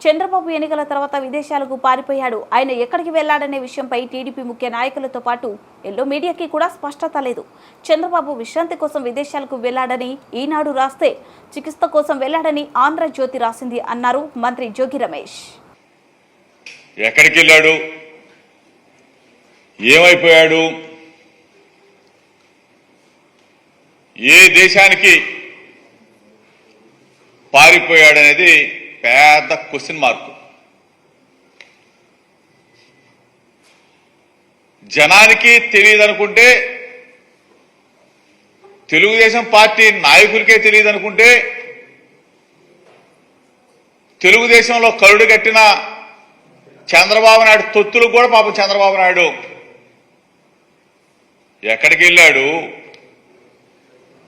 చంద్రబాబు ఎన్నికల తర్వాత విదేశాలకు పారిపోయాడు. ఆయన ఎక్కడికి వెళ్లాడనే విషయంపై టీడీపీ ముఖ్య నాయకులతో పాటు ఎల్లో మీడియాకి కూడా స్పష్టత లేదు. చంద్రబాబు విశ్రాంతి కోసం విదేశాలకు వెళ్లాడని ఈనాడు రాస్తే, చికిత్స కోసం వెళ్లాడని ఆంధ్రజ్యోతి రాసింది అన్నారు మంత్రి జోగి రమేష్. ఎక్కడికి వెళ్ళాడు, ఏమైపోయాడు, ఏ దేశానికి పారిపోయాడనేది పెద్ద క్వశ్చన్ మార్కు. జనానికి తెలియదనుకుంటే, తెలుగుదేశం పార్టీ నాయకులకే తెలియదనుకుంటే, తెలుగుదేశంలో కరుడు కట్టిన చంద్రబాబు నాయుడు తొత్తులకు కూడా పాపం చంద్రబాబు నాయుడు ఎక్కడికి వెళ్ళాడు,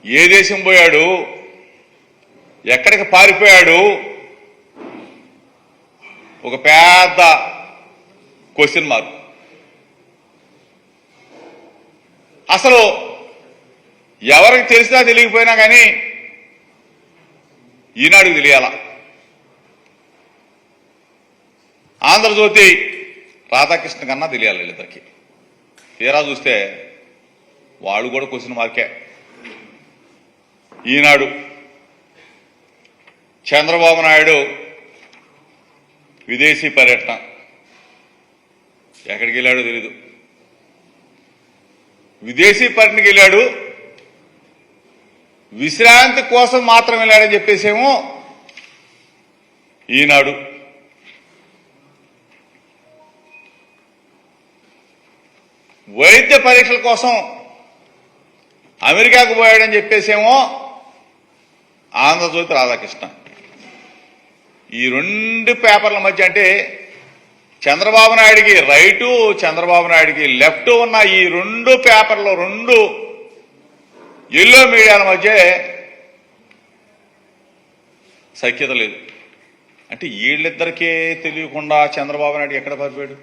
ఏ దేశం పోయాడు, ఎక్కడికి పారిపోయాడు, ఒక పెద్ద క్వశ్చన్ మార్క్. అసలు ఎవరికి తెలిసినా తెలియకపోయినా కానీ ఈనాడుకు తెలియాల. ఆంధ్రజ్యోతి రాధాకృష్ణ కన్నా తెలియాలి వీళ్ళిద్దరికి. తీరా చూస్తే వాళ్ళు కూడా క్వశ్చన్ మార్కే. ఈనాడు చంద్రబాబు నాయుడు విదేశీ పర్యటన, ఎక్కడికి వెళ్ళాడో తెలీదు. విదేశీ పర్యటనకి వెళ్ళాడు, విశ్రాంతి కోసం మాత్రం వెళ్ళాడని చెప్పేసేమో ఈనాడు. వైద్య పరీక్షల కోసం అమెరికాకు పోయాడని చెప్పేసేమో ఆంధ్రజ్యోతి రాధాకృష్ణ. ఈ రెండు పేపర్ల మధ్య, అంటే చంద్రబాబు నాయుడికి రైటు, చంద్రబాబు నాయుడికి లెఫ్ట్ ఉన్న ఈ రెండు పేపర్లు, రెండు ఎల్లో మీడియాల మధ్య సఖ్యత లేదు. అంటే వీళ్ళిద్దరికే తెలియకుండా చంద్రబాబు నాయుడు ఎక్కడ పారిపోయాడు?